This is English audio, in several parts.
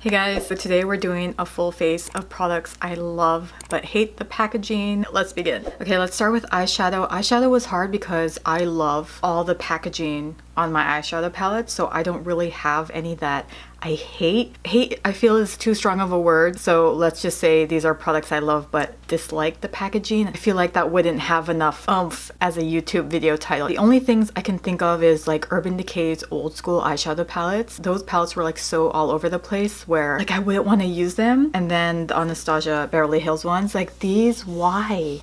Hey guys, so today we're doing a full face of products I love but hate the packaging. Let's begin. Okay, let's start with eyeshadow. Eyeshadow was hard because I love all the packaging on my eyeshadow palette, so I don't really have any that I hate. Hate, I feel, is too strong of a word, so let's just say these are products I love but dislike the packaging. I feel like that wouldn't have enough oomph as a YouTube video title. The only things I can think of is like Urban Decay's old school eyeshadow palettes. Those palettes were like so all over the place where like I wouldn't want to use them. And then the Anastasia Beverly Hills ones, like these, why?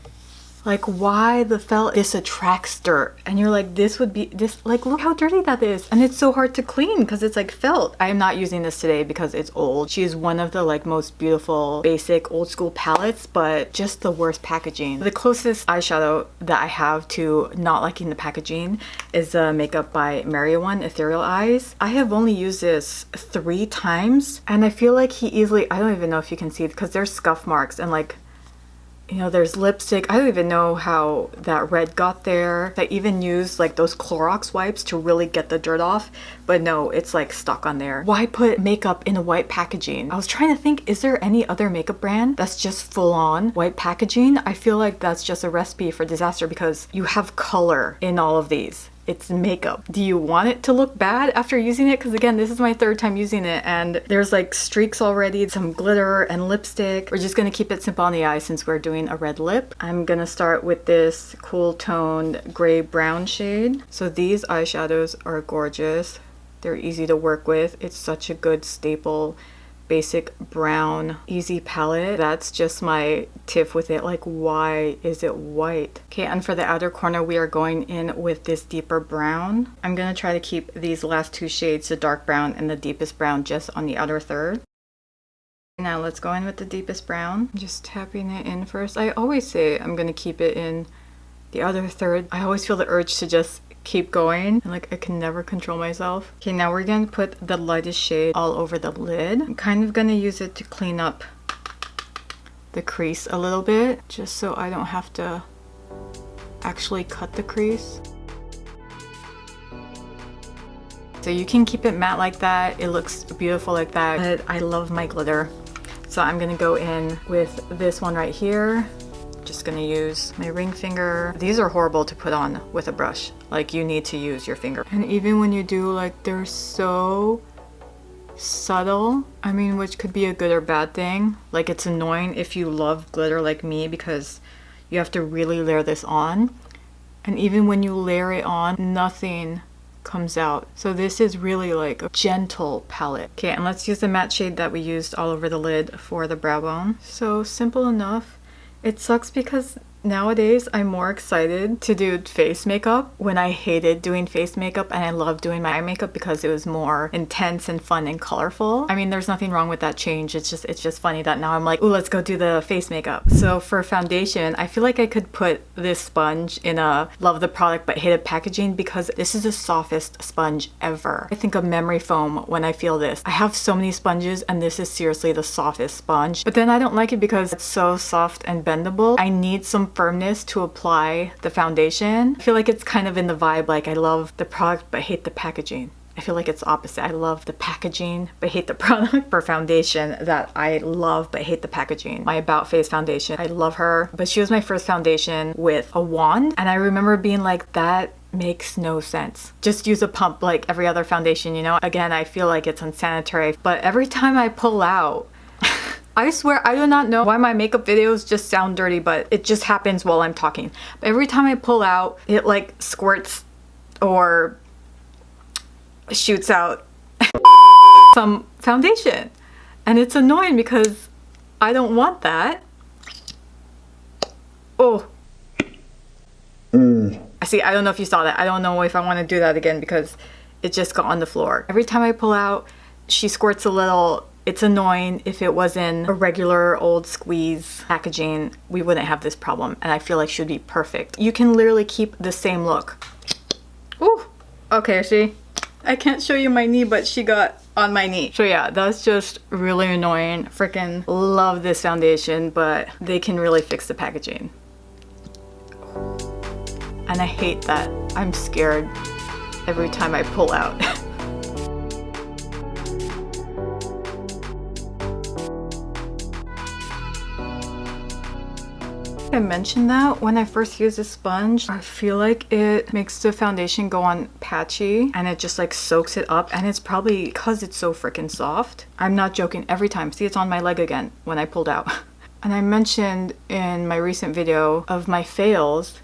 Like, why the felt? This attracts dirt, and you're like, this would be this, like, look how dirty that is, and it's so hard to clean because it's like felt. I am not using this today because it's old. She is one of the like most beautiful basic old school palettes, but just the worst packaging. The closest eyeshadow that I have to not liking the packaging is the Makeup by Mary one, Ethereal Eyes. I have only used this 3 times, and I feel like he easily, I don't even know if you can see it because there's scuff marks and like, you know, there's lipstick. I don't even know how that red got there. I even used like those Clorox wipes to really get the dirt off, but no, it's like stuck on there. Why put makeup in a white packaging? I was trying to think, is there any other makeup brand that's just full on white packaging? I feel like that's just a recipe for disaster because you have color in all of these. It's makeup. Do you want it to look bad after using it? Because again, this is my 3rd time using it and there's like streaks already, some glitter and lipstick. We're just gonna keep it simple on the eye since we're doing a red lip. I'm gonna start with this cool toned gray brown shade. So these eyeshadows are gorgeous. They're easy to work with. It's such a good staple basic brown easy palette. That's just my tiff with it. Like, why is it white? Okay, and for the outer corner we are going in with this deeper brown. I'm gonna try to keep these last 2 shades, the dark brown and the deepest brown, just on the outer third. Now let's go in with the deepest brown. Just tapping it in first. I always say I'm gonna keep it in the other third. I always feel the urge to just keep going and like I can never control myself. Okay, now we're gonna put the lightest shade all over the lid. I'm kind of gonna use it to clean up the crease a little bit, just so I don't have to actually cut the crease. So you can keep it matte like that, it looks beautiful like that, but I love my glitter. So I'm gonna go in with this one right here. Just gonna use my ring finger. These are horrible to put on with a brush. Like, you need to use your finger. And even when you do, like, they're so subtle. I mean, which could be a good or bad thing. Like, it's annoying if you love glitter like me because you have to really layer this on. And even when you layer it on, nothing comes out. So this is really like a gentle palette. Okay, and let's use the matte shade that we used all over the lid for the brow bone. So simple enough. It sucks because nowadays I'm more excited to do face makeup when I hated doing face makeup, and I love doing my eye makeup because it was more intense and fun and colorful. I mean, there's nothing wrong with that change. It's just funny that now I'm like, ooh, let's go do the face makeup. So for foundation, I feel like I could put this sponge in a love the product but hate it packaging because this is the softest sponge ever. I think of memory foam when I feel this. I have so many sponges and this is seriously the softest sponge, but then I don't like it because it's so soft and bendable. I need some firmness to apply the foundation. I feel like it's kind of in the vibe, like I love the product but hate the packaging. I feel like it's opposite. I love the packaging but hate the product. For foundation, that I love but hate the packaging. My About Face foundation, I love her, but she was my first foundation with a wand, and I remember being like, that makes no sense. Just use a pump like every other foundation, you know? Again, I feel like it's unsanitary, but every time I pull out, I swear I do not know why my makeup videos just sound dirty, but it just happens while I'm talking. But every time I pull out, it like squirts or shoots out some foundation. And it's annoying because I don't want that. Oh. I see, I don't know if you saw that. I don't know if I want to do that again because it just got on the floor. Every time I pull out, she squirts a little. It's annoying. If it was in a regular old squeeze packaging, we wouldn't have this problem, and I feel like should be perfect. You can literally keep the same look. Ooh, okay, see? I can't show you my knee, but she got on my knee. So yeah, that's just really annoying. Freaking love this foundation, but they can really fix the packaging. And I hate that I'm scared every time I pull out. I mentioned that when I first used this sponge, I feel like it makes the foundation go on patchy and it just like soaks it up, and it's probably because it's so freaking soft. I'm not joking, every time. See, it's on my leg again when I pulled out. And I mentioned in my recent video of my fails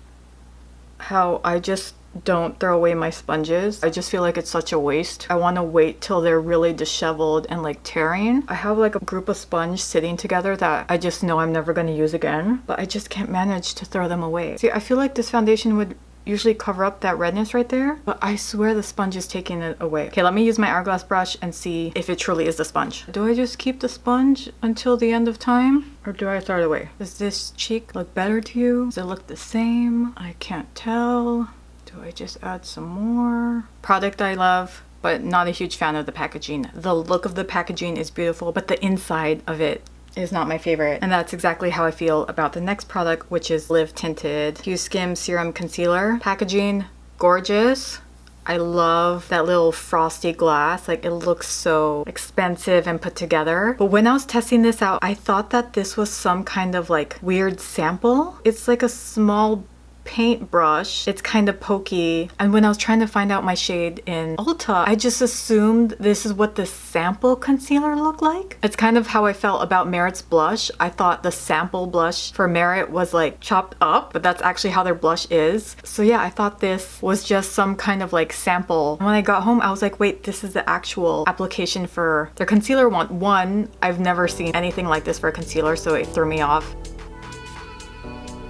how I just don't throw away my sponges. I just feel like it's such a waste. I want to wait till they're really disheveled and like tearing. I have like a group of sponge sitting together that I just know I'm never going to use again, but I just can't manage to throw them away. See, I feel like this foundation would usually cover up that redness right there, but I swear the sponge is taking it away. Okay, let me use my hourglass brush and see if it truly is the sponge. Do I just keep the sponge until the end of time, or do I throw it away? Does this cheek look better to you? Does it look the same? I can't tell. Do I just add some more? Product I love, but not a huge fan of the packaging. The look of the packaging is beautiful, but the inside of it is not my favorite. And that's exactly how I feel about the next product, which is Live Tinted HUESKIN Serum Concealer. Packaging, gorgeous. I love that little frosty glass. Like, it looks so expensive and put together. But when I was testing this out, I thought that this was some kind of like weird sample. It's like a small paintbrush. It's kind of pokey, and when I was trying to find out my shade in Ulta, I just assumed this is what the sample concealer looked like. It's kind of how I felt about Merit's blush. I thought the sample blush for Merit was like chopped up, but that's actually how their blush is. So yeah, I thought this was just some kind of like sample. When I got home, I was like, wait, this is the actual application for their concealer one. One, I've never seen anything like this for a concealer, so it threw me off.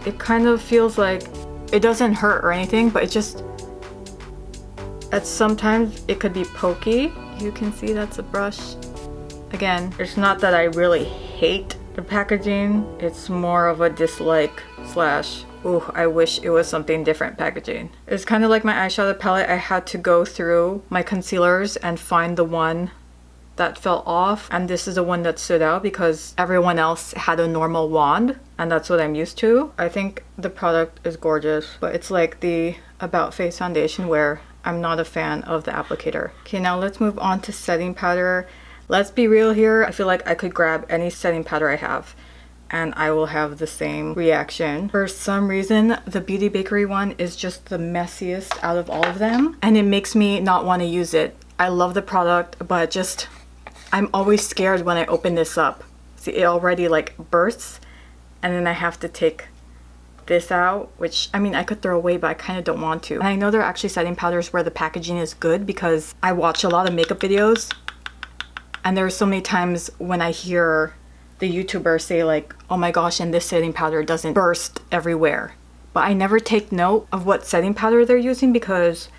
It kind of feels like it doesn't hurt or anything, but it just, sometimes it could be pokey. You can see that's a brush. Again, it's not that I really hate the packaging. It's more of a dislike slash, ooh, I wish it was something different packaging. It's kind of like my eyeshadow palette. I had to go through my concealers and find the one that fell off, and this is the one that stood out because everyone else had a normal wand, and that's what I'm used to. I think the product is gorgeous, but it's like the About Face foundation where I'm not a fan of the applicator. Okay, now let's move on to setting powder. Let's be real here. I feel like I could grab any setting powder I have and I will have the same reaction. For some reason, the Beauty Bakerie one is just the messiest out of all of them, and it makes me not want to use it. I love the product, but just I'm always scared when I open this up. See, it already like bursts, and then I have to take this out, which I mean I could throw away, but I kind of don't want to. And I know there are actually setting powders where the packaging is good because I watch a lot of makeup videos, and there are so many times when I hear the YouTubers say like, oh my gosh, and this setting powder doesn't burst everywhere. But I never take note of what setting powder they're using because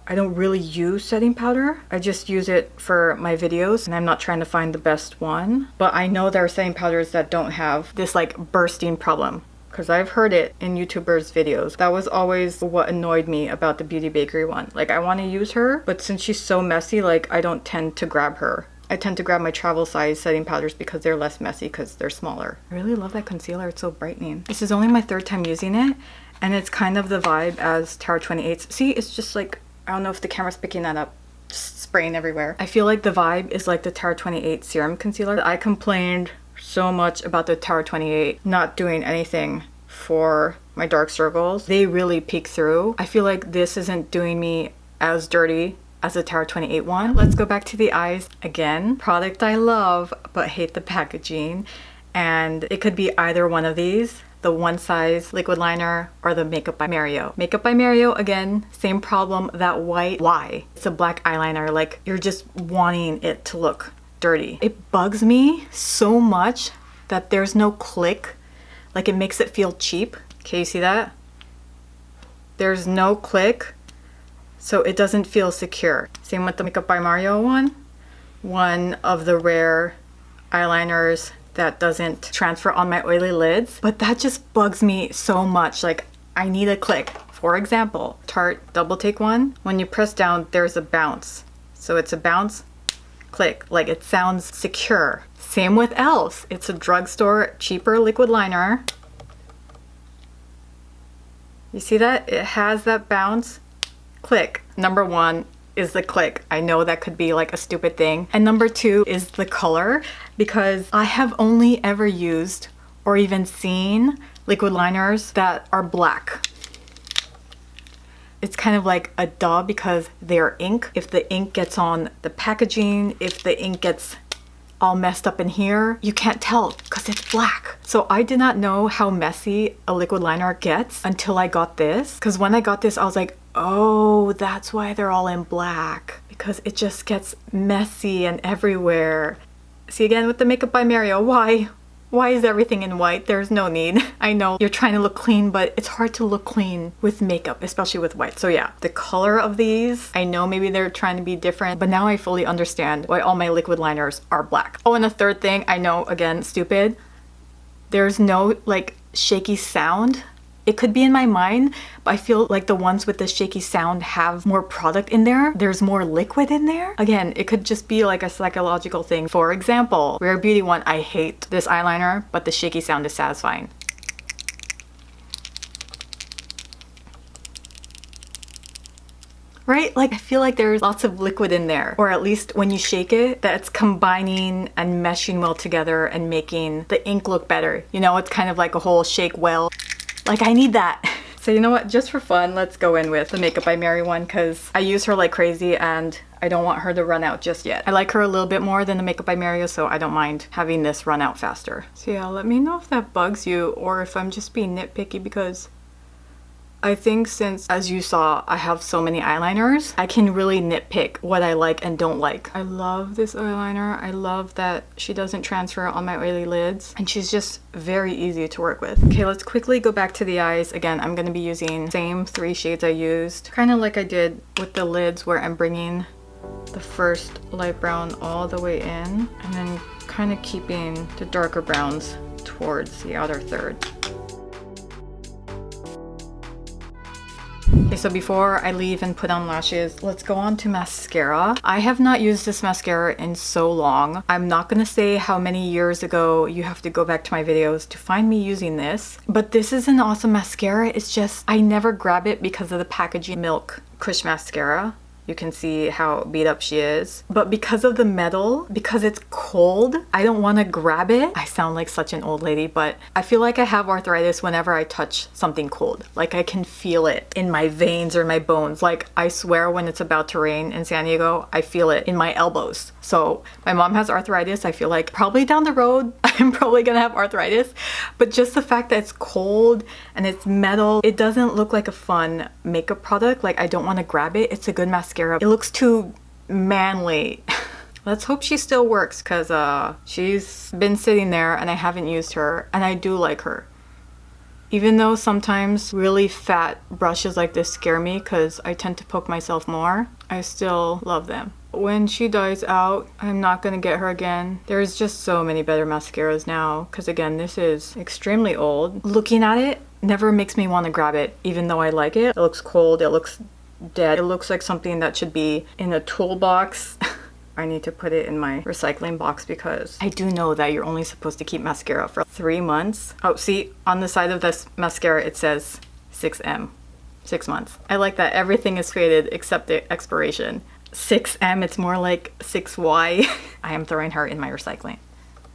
I don't really use setting powder. I just use it for my videos, and I'm not trying to find the best one. But I know there are setting powders that don't have this like bursting problem, because I've heard it in YouTubers' videos. That was always what annoyed me about the Beauty Bakerie one. Like, I want to use her, but since she's so messy, like I don't tend to grab her. I tend to grab my travel size setting powders because they're less messy because they're smaller. I really love that concealer. It's so brightening. This is only my third time using it, and it's kind of the vibe as Tower 28's. See, it's just like, I don't know if the camera's picking that up, just spraying everywhere. I feel like the vibe is like the Tower 28 Serum Concealer. I complained so much about the Tower 28 not doing anything for my dark circles. They really peek through. I feel like this isn't doing me as dirty as the Tower 28 one. Let's go back to the eyes again. Product I love, but hate the packaging. And it could be either one of these. The One Size liquid liner or the Makeup by Mario. Makeup by Mario, again, same problem, that white, why? It's a black eyeliner, like you're just wanting it to look dirty. It bugs me so much that there's no click, like it makes it feel cheap. Okay, you see that? There's no click, so it doesn't feel secure. Same with the Makeup by Mario one of the rare eyeliners that doesn't transfer on my oily lids, but that just bugs me so much. Like, I need a click. For example, Tarte Double Take one, when you press down, there's a bounce. So it's a bounce, click, like it sounds secure. Same with e.l.f. It's a drugstore, cheaper liquid liner. You see that? It has that bounce, click. Number one is the click. I know that could be like a stupid thing. And number two is the color, because I have only ever used or even seen liquid liners that are black. It's kind of like a duh because they're ink. If the ink gets on the packaging, if the ink gets all messed up in here, you can't tell because it's black. So I did not know how messy a liquid liner gets until I got this. Because when I got this, I was like, oh, that's why they're all in black. Because it just gets messy and everywhere. See, again with the Makeup by Mario, why? Why is everything in white? There's no need. I know you're trying to look clean, but it's hard to look clean with makeup, especially with white. So yeah, the color of these, I know maybe they're trying to be different, but now I fully understand why all my liquid liners are black. Oh, and the third thing, I know, again, stupid. There's no like shaky sound. It could be in my mind, but I feel like the ones with the shaky sound have more product in there. There's more liquid in there. Again, it could just be like a psychological thing. For example, Rare Beauty one, I hate this eyeliner, but the shaky sound is satisfying. Right? Like I feel like there's lots of liquid in there, or at least when you shake it, that's combining and meshing well together and making the ink look better. You know, it's kind of like a whole shake well. Like I need that. So you know what, just for fun, let's go in with the Makeup by Mary one because I use her like crazy and I don't want her to run out just yet. I like her a little bit more than the Makeup by Mario, so I don't mind having this run out faster. So yeah, let me know if that bugs you or if I'm just being nitpicky because I think since, as you saw, I have so many eyeliners, I can really nitpick what I like and don't like. I love this eyeliner. I love that she doesn't transfer on my oily lids and she's just very easy to work with. Okay, let's quickly go back to the eyes. Again, I'm going to be using the same 3 shades I used, kind of like I did with the lids where I'm bringing the first light brown all the way in and then kind of keeping the darker browns towards the outer third. Okay, so before I leave and put on lashes, let's go on to mascara. I have not used this mascara in so long. I'm not gonna say how many years ago. You have to go back to my videos to find me using this. But this is an awesome mascara. It's just, I never grab it because of the packaging. Milk KUSH mascara. You can see how beat up she is. But because of the metal, because it's cold, I don't want to grab it. I sound like such an old lady, but I feel like I have arthritis whenever I touch something cold. Like I can feel it in my veins or my bones. Like I swear when it's about to rain in San Diego, I feel it in my elbows. So my mom has arthritis. I feel like probably down the road, I'm probably gonna have arthritis. But just the fact that it's cold and it's metal, it doesn't look like a fun makeup product. Like I don't want to grab it. It's a good mascara. It looks too manly. Let's hope she still works because she's been sitting there and I haven't used her and I do like her. Even though sometimes really fat brushes like this scare me because I tend to poke myself more, I still love them. When she dies out, I'm not gonna get her again. There's just so many better mascaras now because again, this is extremely old. Looking at it never makes me want to grab it even though I like it. It looks cold, it looks dead. It looks like something that should be in a toolbox. I need to put it in my recycling box because I do know that you're only supposed to keep mascara for 3 months. Oh, see, on the side of this mascara it says 6M, 6 months. I like that everything is faded except the expiration. 6M, it's more like 6Y. I am throwing her in my recycling.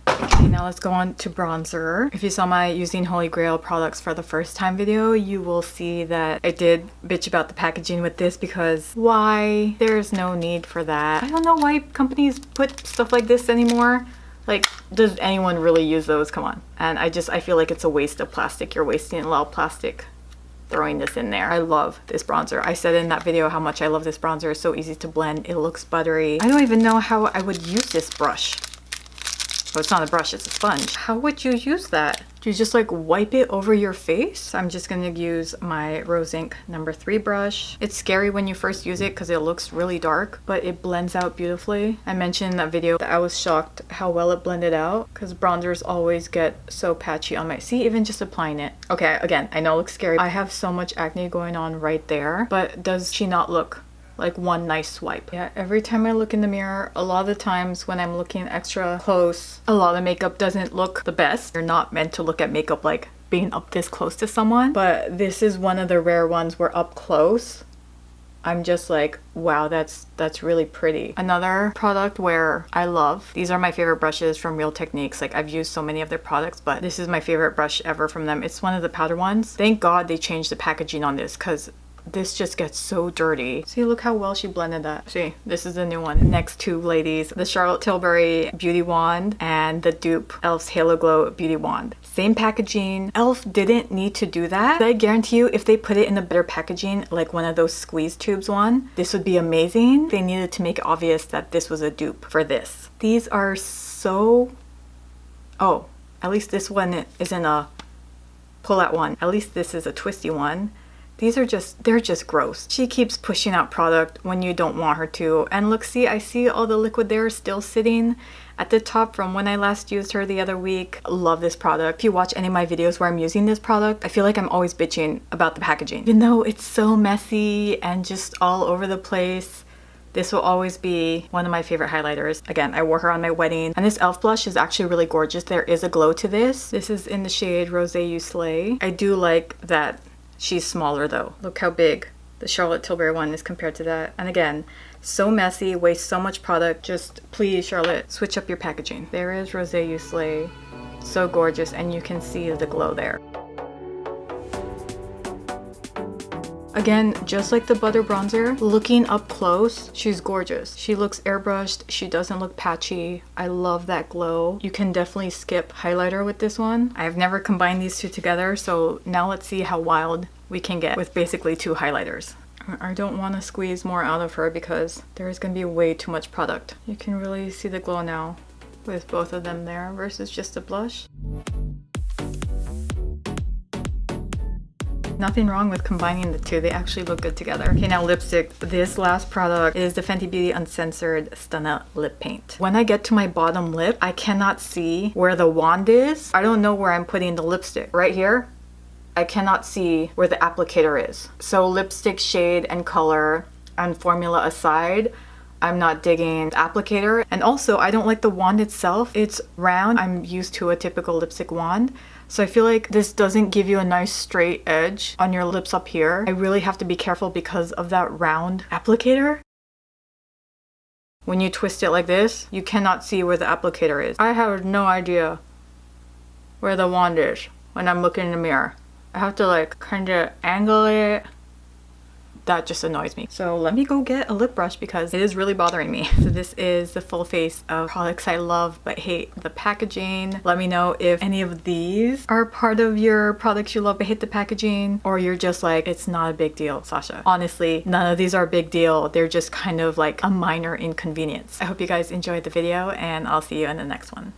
Okay, now let's go on to bronzer. If you saw my using Holy Grail products for the first time video, you will see that I did bitch about the packaging with this because why? There's no need for that. I don't know why companies put stuff like this anymore. Like, does anyone really use those? Come on. And I feel like it's a waste of plastic. You're wasting a lot of plastic throwing this in there. I love this bronzer. I said in that video how much I love this bronzer. It's so easy to blend. It looks buttery. I don't even know how I would use this brush. So it's not a brush, it's a sponge. How would you use that? Do you just like wipe it over your face? I'm just gonna use my Rose Inc number 3 brush. It's scary when you first use it because it looks really dark, but it blends out beautifully. I mentioned in that video that I was shocked how well it blended out because bronzers always get so patchy on my, see, even just applying it. Okay, again, I know it looks scary. I have so much acne going on right there, but does she not look like one nice swipe? Yeah, every time I look in the mirror, a lot of the times when I'm looking extra close, a lot of makeup doesn't look the best. You're not meant to look at makeup like being up this close to someone, but this is one of the rare ones where up close, I'm just like, wow, that's really pretty. Another product where I love, these are my favorite brushes from Real Techniques. Like, I've used so many of their products, but this is my favorite brush ever from them. It's one of the powder ones. Thank God they changed the packaging on this, because this just gets so dirty. See, look how well she blended that. See, this is the new one. Next two ladies, the Charlotte Tilbury Beauty Wand and the dupe e.l.f.'s Halo Glow Beauty Wand. Same packaging. e.l.f. didn't need to do that. I guarantee you, if they put it in a better packaging, like one of those squeeze tubes one, this would be amazing. They needed to make it obvious that this was a dupe for this. These are so... Oh, at least this one isn't a pull-out one. At least this is a twisty one. These are just, they're just gross. She keeps pushing out product when you don't want her to. And look, see, I see all the liquid there still sitting at the top from when I last used her the other week. Love this product. If you watch any of my videos where I'm using this product, I feel like I'm always bitching about the packaging. Even though it's so messy and just all over the place, this will always be one of my favorite highlighters. Again, I wore her on my wedding. And this e.l.f. blush is actually really gorgeous. There is a glow to this. This is in the shade Rosé You Slay. I do like that she's smaller though. Look how big the Charlotte Tilbury one is compared to that. And again, so messy, wastes so much product. Just please, Charlotte, switch up your packaging. There is Rosé You Slay. So gorgeous, and you can see the glow there. Again, just like the butter bronzer, looking up close, she's gorgeous. She looks airbrushed. She doesn't look patchy. I love that glow. You can definitely skip highlighter with this one. I've never combined these two together, so now let's see how wild we can get with basically two highlighters. I don't want to squeeze more out of her because there is going to be way too much product. You can really see the glow now with both of them there versus just a blush. Nothing wrong with combining the two. They actually look good together. Okay, now lipstick. This last product is the Fenty Beauty Uncensored Stunna Lip Paint. When I get to my bottom lip, I cannot see where the wand is. I don't know where I'm putting the lipstick. Right here, I cannot see where the applicator is. So lipstick shade and color and formula aside, I'm not digging the applicator. And also, I don't like the wand itself. It's round. I'm used to a typical lipstick wand. So I feel like this doesn't give you a nice straight edge on your lips up here. I really have to be careful because of that round applicator. When you twist it like this, you cannot see where the applicator is. I have no idea where the wand is when I'm looking in the mirror. I have to like kind of angle it. That just annoys me. So let me go get a lip brush because it is really bothering me. So this is the full face of products I love but hate the packaging. Let me know if any of these are part of your products you love but hate the packaging, or you're just like, it's not a big deal, Sasha. Honestly, none of these are a big deal. They're just kind of like a minor inconvenience. I hope you guys enjoyed the video, and I'll see you in the next one.